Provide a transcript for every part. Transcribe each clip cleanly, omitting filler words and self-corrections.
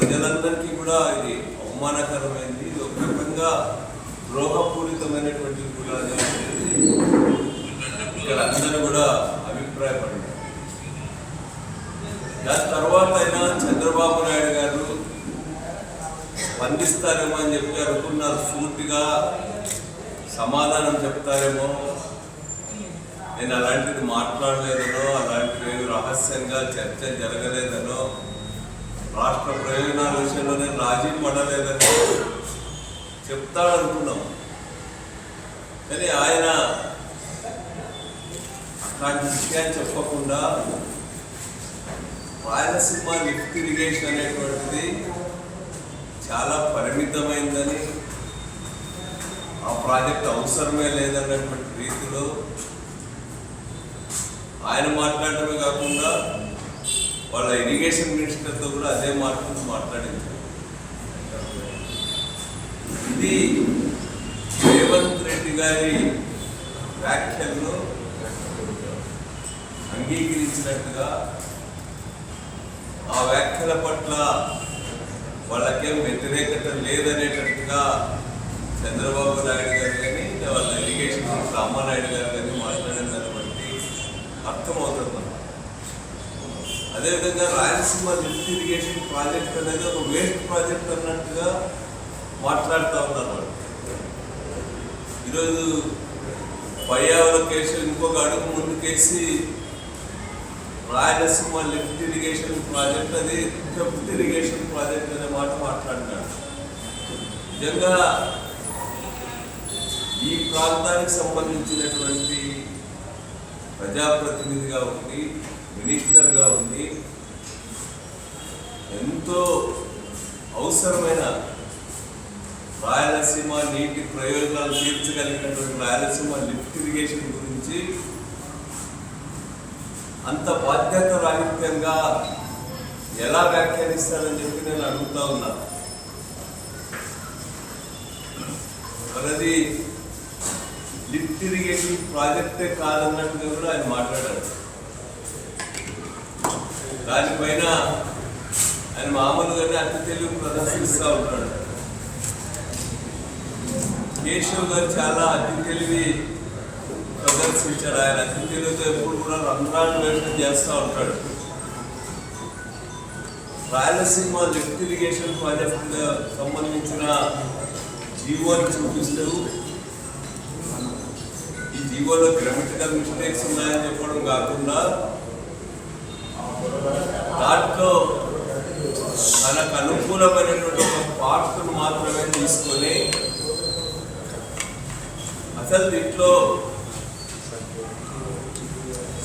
ప్రజలందరికీ కూడా ఇది అవమానకరమైంది, ఇది ఒక రకంగా ద్రోహపూరితమైనటువంటి కూడా ఇక్కడ అందరూ కూడా అభిప్రాయపడ్డారు. దాని తర్వాత అయినా చంద్రబాబు నాయుడు గారు స్పందిస్తారేమో అని చెప్పి అనుకున్నారు, సూటిగా సమాధానం చెప్తారేమో. నేను అలాంటిది మాట్లాడలేదనో, అలాంటివి రహస్యంగా చర్చ జరగలేదనో, రాష్ట్ర ప్రయోజనాల విషయంలో నేను రాజీ పడలేదని చెప్తాడనుకున్నాం. కానీ ఆయన అట్లాంటి విషయాన్ని చెప్పకుండా రాయలసీమ లిఫ్ట్ ఇరిగేషన్ అనేటువంటిది చాలా పరిమితమైందని, ఆ ప్రాజెక్ట్ అవసరమే లేదన్నటువంటి రీతిలో ఆయన మాట్లాడటమే కాకుండా వాళ్ళ ఇరిగేషన్ మినిస్టర్తో కూడా అదే మాట్లాడించారు. ఇది రేవంత్ రెడ్డి గారి వ్యాఖ్యలను అంగీకరించినట్టుగా, ఆ వ్యాఖ్యల పట్ల వాళ్ళకేం వ్యతిరేకత లేదనేటట్టుగా చంద్రబాబు నాయుడు గారు కానీ వాళ్ళ ఇరిగేషన్ రామానాయుడు గారు కానీ మాట్లాడిన దాన్ని బట్టి అర్థమవుతుంది. అదేవిధంగా రాయలసీమ లిఫ్ట్ ఇరిగేషన్ ప్రాజెక్ట్ అనేది ఒక వేస్ట్ ప్రాజెక్ట్ అన్నట్టుగా మాట్లాడుతూ ఉన్నారు వాళ్ళు. ఈరోజు పర్యావరణ ఇంకొక అడుగు ముందుకేసి రాయలసీమ లిఫ్ట్ ఇరిగేషన్ ప్రాజెక్ట్ అది లిఫ్ట్ ఇరిగేషన్ ప్రాజెక్ట్ అనే మాట మాట్లాడినాడు. నిజంగా ఈ ప్రాంతానికి సంబంధించినటువంటి ప్రజాప్రతినిధిగా ఉండి, మినిస్టర్గా ఉండి, ఎంతో అవసరమైన రాయలసీమ నీటి ప్రయోజనాలు తీర్చగలిగినటువంటి రాయలసీమ లిఫ్ట్ ఇరిగేషన్ గురించి అంత బాధ్యత రాహిత్యంగా ఎలా వ్యాఖ్యానిస్తారని చెప్పి నేను అడుగుతా ఉన్నా. మనది లిఫ్ట్ ఇరిగేషన్ ప్రాజెక్టే కాదన్నట్టుగా కూడా ఆయన మాట్లాడారు. దానిపైన ఆయన మామూలుగానే అతి తెలివి ప్రదర్శిస్తూ ఉంటాడు. కేశవ్ గారు చాలా అతి తెలివి ప్రదర్శించాడు. ఆయన అతి తెలివితో ఎప్పుడు కూడా రంధ్రాలు వేయడం చేస్తూ ఉంటాడు. రాయలసీమ లిఫ్ట్ ఇరిగేషన్ ప్రాజెక్ట్ సంబంధించిన జీవోని చూపిస్తూ ఈ జీవోలో గ్రామటికల్ మిస్టేక్స్ ఉన్నాయని చెప్పడం కాకుండా దాంట్లో తనకు అనుకూలమైనటువంటి ఒక పార్ట్ను మాత్రమే తీసుకొని అసలు దీంట్లో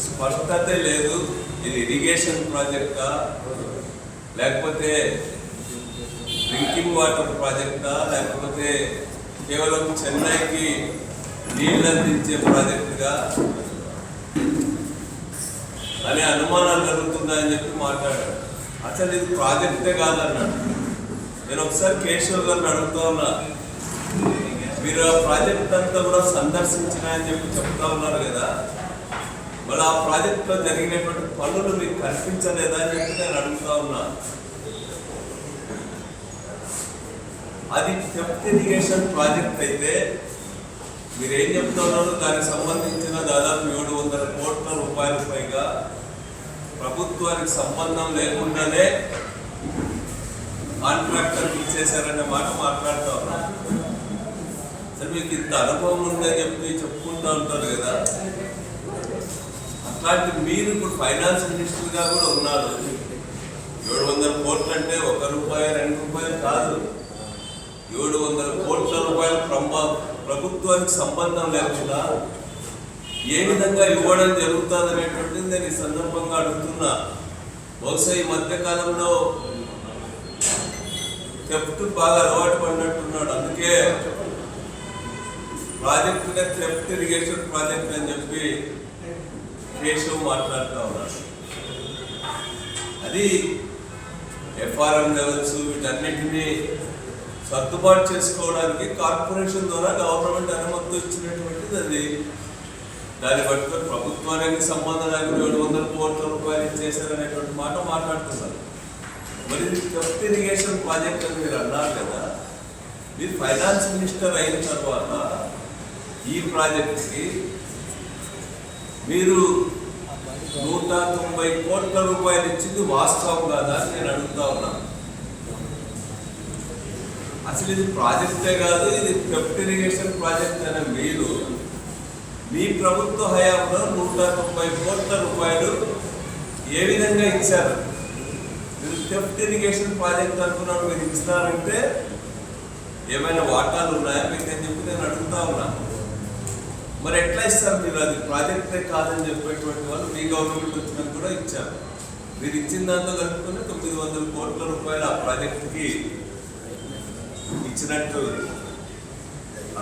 స్పష్టత లేదు, ఇది ఇరిగేషన్ ప్రాజెక్టా లేకపోతే డ్రింకింగ్ వాటర్ ప్రాజెక్టా లేకపోతే కేవలం చెన్నైకి నీళ్ళు అందించే ప్రాజెక్టుగా అనే అనుమానాలు జరుగుతున్నాయని చెప్పి మాట్లాడాడు. అసలు ఇది ప్రాజెక్టే కాదన్నాడు. నేను ఒకసారి కేశవ్ గారిని అడుగుతా ఉన్నా, మీరు ఆ ప్రాజెక్ట్ అంతా కూడా సందర్శించినాయని చెప్పి చెప్తా ఉన్నారు కదా, మళ్ళీ ఆ ప్రాజెక్టులో జరిగినటువంటి పనులు మీకు కనిపించలేదా అని చెప్పి నేను అడుగుతా ఉన్నా. అది లిఫ్ట్ ఇరిగేషన్ ప్రాజెక్ట్ అయితే మీరేం చెప్తా ఉన్నారు, దానికి సంబంధించిన దాదాపు 700 కోట్ల రూపాయల పైగా ప్రభుత్వానికి సంబంధం లేకుండానే కాంట్రాక్టర్కి ఇచ్చేశారనే మాట మాట్లాడుతూ ఉన్నారు. సరే, మీకు ఇంత అనుభవం ఉందని చెప్పి చెప్పుకుంటూ ఉంటారు కదా, అట్లాంటి మీరు ఇప్పుడు ఫైనాన్స్ మినిస్టర్గా కూడా ఉన్నారు. 700 కోట్లు అంటే 1 రూపాయి 2 రూపాయలు కాదు, 700 కోట్ల రూపాయలు ప్రభుత్వానికి సంబంధం లేకుండా ఏ విధంగా ఇవ్వడం జరుగుతుంది అనేటువంటిది నేను ఈ సందర్భంగా అడుగుతున్నా. బహుశా ఈ మధ్యకాలంలో థెఫ్ట్ బాగా అలవాటు పడినట్టున్నాడు, అందుకే ప్రాజెక్టుగా థెఫ్ట్ ఇరిగేషన్ ప్రాజెక్ట్ అని చెప్పి కేశవ్ మాట్లాడుతూ ఉన్నారు. అది ఎఫ్ఆర్ఎం లెవెల్స్ వీటన్నిటినీ సర్దుబాటు చేసుకోవడానికి కార్పొరేషన్ ద్వారా గవర్నమెంట్ అనుమతి ఇచ్చినటువంటిది. అది దాన్ని పట్టుకొని ప్రభుత్వానికి సంబంధం లేకుండా 700 కోట్ల రూపాయలు ఇచ్చేసారనేటువంటి మాట మాట్లాడుతున్నారు. మరి లిఫ్ట్ ఇరిగేషన్ ప్రాజెక్ట్ అని మీరు అన్నారు కదా, మీరు ఫైనాన్స్ మినిస్టర్ అయిన తర్వాత ఈ ప్రాజెక్ట్కి మీరు 190 కోట్ల రూపాయలు ఇచ్చింది వాస్తవం కాదా అని నేను అడుగుతా ఉన్నాను. అసలు ఇది ప్రాజెక్టే కాదు, ఇది లిఫ్ట్ ఇరిగేషన్ ప్రాజెక్ట్ అనే మీరు మీ ప్రభుత్వ హయాంలో 190 కోట్ల రూపాయలు ఏ విధంగా ఇచ్చారు? మీరు లిఫ్ట్ ఇరిగేషన్ ప్రాజెక్ట్ అనుకున్నాను, మీరు ఇచ్చినారంటే ఏమైనా వాటాలు ఉన్నాయా మీకు అని చెప్పి నేను అడుగుతా ఉన్నాను. మరి ఎట్లా ఇస్తారు మీరు? అది ప్రాజెక్టే కాదని చెప్పేటువంటి వాళ్ళు మీ గవర్నమెంట్ వచ్చినా కూడా ఇచ్చారు. మీరు ఇచ్చిన దాంతో కలుపుకొని 900 కోట్ల రూపాయలు ఆ ప్రాజెక్టుకి ఇచ్చినట్టు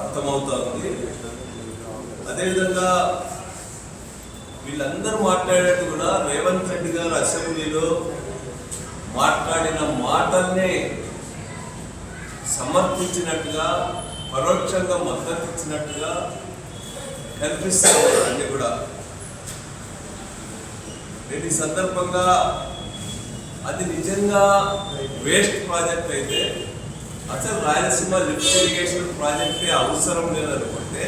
అర్థమవుతోంది. అదేవిధంగా వీళ్ళందరూ మాట్లాడేట్టు కూడా రేవంత్ రెడ్డి గారు అసెంబ్లీలో మాట్లాడిన మాటల్ని సమర్థించినట్టుగా, పరోక్షంగా మద్దతు ఇచ్చినట్టుగా కనిపిస్తుంది అన్ని కూడా. నేను ఈ సందర్భంగా అది నిజంగా వేస్ట్ ప్రాజెక్ట్ అయితే అసలు రాయలసీమ లిఫ్ట్ ఇరిగేషన్ ప్రాజెక్టే అవసరం లేదనుకుంటే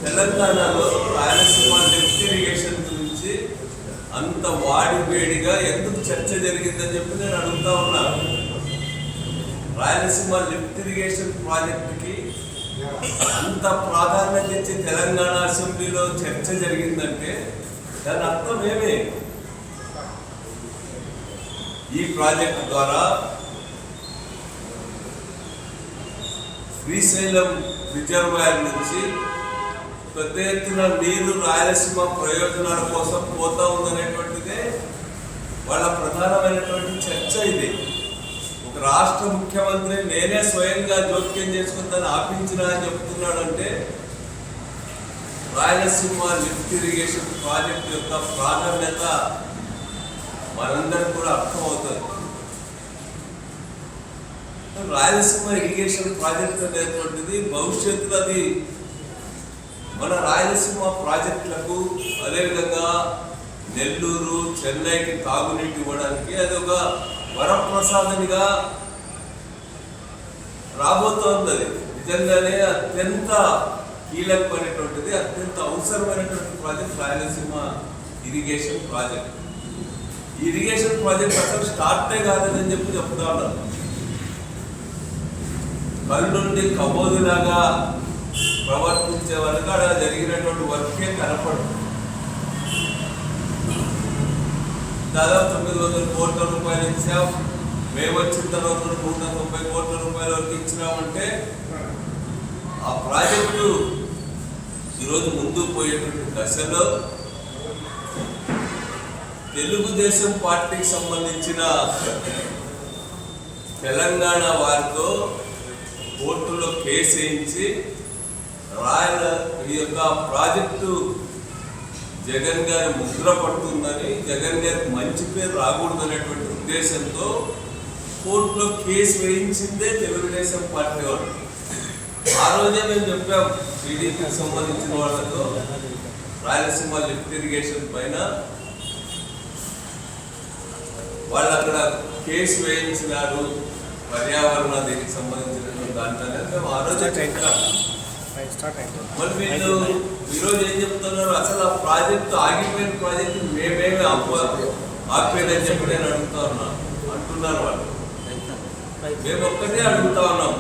తెలంగాణలో రాయలసీమ లిఫ్ట్ ఇరిగేషన్ గురించి అంత వేడిగా ఎందుకు చర్చ జరిగిందని చెప్పి నేను అడుగుతా ఉన్నాను. రాయలసీమ లిఫ్ట్ ఇరిగేషన్ ప్రాజెక్టుకి అంత ప్రాధాన్యత ఇచ్చి తెలంగాణ అసెంబ్లీలో చర్చ జరిగిందంటే దాని అర్థం ఏమి? ఈ ప్రాజెక్టు ద్వారా శ్రీశైలం రిజర్వాయర్ నుంచి పెద్ద ఎత్తున నీరు రాయలసీమ ప్రయోజనాల కోసం పోతా ఉందనేటువంటిదే వాళ్ళ ప్రధానమైనటువంటి చర్చ. ఇది ఒక రాష్ట్ర ముఖ్యమంత్రి నేనే స్వయంగా జోక్యం చేసుకుని దాన్ని ఆపించిన అని చెప్తున్నాడంటే రాయలసీమ లిఫ్ట్ ఇరిగేషన్ ప్రాజెక్ట్ యొక్క ప్రాధాన్యత మనందరికీ కూడా అర్థమవుతుంది. రాయలసీమ ఇరిగేషన్ ప్రాజెక్ట్ అనేటువంటిది భవిష్యత్తులో అది మన రాయలసీమ ప్రాజెక్టులకు, అదేవిధంగా నెల్లూరు, చెన్నైకి తాగునీటి ఇవ్వడానికి అది ఒక వరప్రసాదనిగా రాబోతోంది. అది నిజంగానే అత్యంత కీలకమైనటువంటిది, అత్యంత అవసరమైనటువంటి ప్రాజెక్ట్ రాయలసీమ ఇరిగేషన్ ప్రాజెక్ట్. ఈ ఇరిగేషన్ ప్రాజెక్ట్ అసలు స్టార్టే కాదని చెప్పి చెప్తా ఉన్నారు. కళ్ళుండి కబోదులాగా ప్రవర్తించే వరకు అక్కడ జరిగినటువంటి వర్కే కనపడు. దాదాపు 900 కోట్ల రూపాయలు ఇచ్చాం. మేము వచ్చిన తర్వాత 190 కోట్ల రూపాయల వరకు ఇచ్చినామంటే ఆ ప్రాజెక్టు ఈరోజు ముందుకు పోయేటువంటి దశలో తెలుగుదేశం పార్టీకి సంబంధించిన తెలంగాణ వారితో కోర్టులో కేసు వేయించి ఈ యొక్క ప్రాజెక్టు జగన్ గారి ముద్ర పడుతుందని, జగన్ గారికి మంచి పేరు రాకూడదు అనేటువంటి ఉద్దేశంతో కోర్టులో కేసు వేయించిందే తెలుగుదేశం పార్టీ వాళ్ళు. ఆ రోజే మేము చెప్పాం టీడీపీకి సంబంధించిన వాళ్ళతో రాయలసీమ లిఫ్ట్ ఇరిగేషన్ పైన వాళ్ళు అక్కడ కేసు వేయించినారు పర్యావరణ దీనికి సంబంధించినటువంటి దాంట్లోనే మేము ఆ రోజే చెప్పాం. మరి వీళ్ళు ఈరోజు ఏం చెప్తున్నారు? అసలు ఆ ప్రాజెక్టు ఆగిపోయిన ప్రాజెక్టు మేమేమి ఆగిపోయిందని చెప్పి నేను అడుగుతా ఉన్నాను అంటున్నారు వాళ్ళు. మేము ఒక్కటే అడుగుతా ఉన్నాం,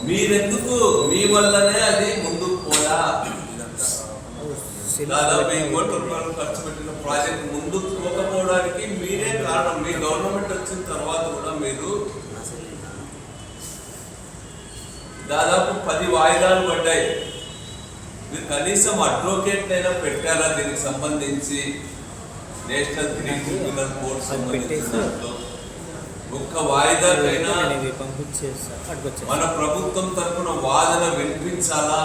మీరెందుకు మీ వల్లనే అది ముందుకు పోదా? దాదాపు 1000 కోట్ల రూపాయలు ఖర్చు పెట్టిన ప్రాజెక్ట్ ముందుకు పోకపోవడానికి మీరే కారణం. మీ గవర్నమెంట్ వచ్చిన తర్వాత కూడా మీరు దాదాపు 10 వాయిదాలు పడ్డాయి. మీరు కనీసం అడ్వకేట్ అయినా పెట్టారా దీనికి సంబంధించి? నేషనల్ క్రిమినల్ కోర్ట్ సంబంధించిన ఒక్క వాయిదాకైనా మన ప్రభుత్వం తరఫున వాదన వినిపించాలా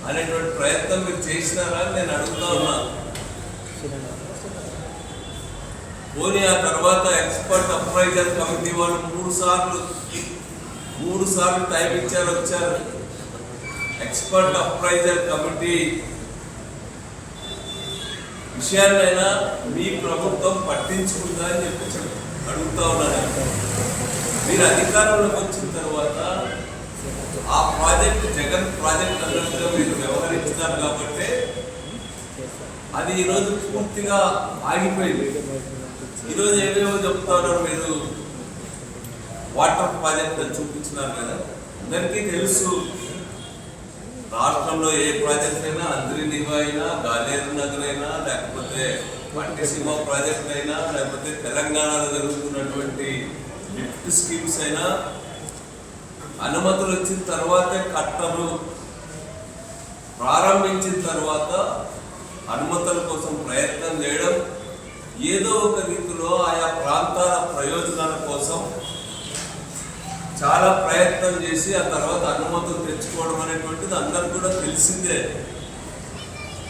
అనేటువంటి ప్రయత్నం మీరు చేసినారా అని నేను అడుగుతా ఉన్నాను. పోనీ ఆ తర్వాత ఎక్స్పర్ట్ అప్రైజర్ కమిటీ వాళ్ళు 3 సార్లు టైం ఇచ్చారు, వచ్చారు. ఎక్స్పర్ట్ అప్రైజర్ కమిటీ విషయాన్నైనా మీ ప్రభుత్వం పట్టించుకుందా అని చెప్పి అడుగుతా ఉన్నాను. మీరు అధికారంలోకి వచ్చిన తర్వాత ఆ ప్రాజెక్ట్ జగన్ ప్రాజెక్ట్ అన్నట్టుగా మీరు వ్యవహరించినారు కాబట్టి అది ఈరోజు పూర్తిగా ఆగిపోయింది. ఈరోజు ఏమేమో చెప్తా ఉన్నారు, మీరు వాటర్ ప్రాజెక్ట్ చూపించినారు కదా. అందరికీ తెలుసు రాష్ట్రంలో ఏ ప్రాజెక్ట్ అయినా, అంద్రినివా అయినా, గాలేరు నగర్ అయినా, లేకపోతే పట్టిసీమ ప్రాజెక్ట్ అయినా, లేకపోతే తెలంగాణలో జరుగుతున్నటువంటి లిఫ్ట్ స్కీమ్స్ అయినా అనుమతులు వచ్చిన తర్వాతే కట్టరు, ప్రారంభించిన తర్వాత అనుమతుల కోసం ప్రయత్నం చేయడం, ఏదో ఒక రీతిలో ఆయా ప్రాంతాల ప్రయోజనాల కోసం చాలా ప్రయత్నం చేసి ఆ తర్వాత అనుమతులు తెచ్చుకోవడం అనేటువంటిది అందరికి కూడా తెలిసిందే.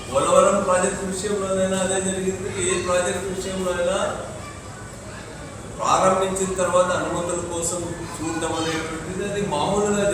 పోలవరం ప్రాజెక్టు విషయంలోనైనా అదే జరిగింది. ఏ ప్రాజెక్టు విషయంలో అయినా ప్రారంభించిన తర్వాత అనుమతుల కోసం చూడటం అనేటువంటిది అది మామూలుగా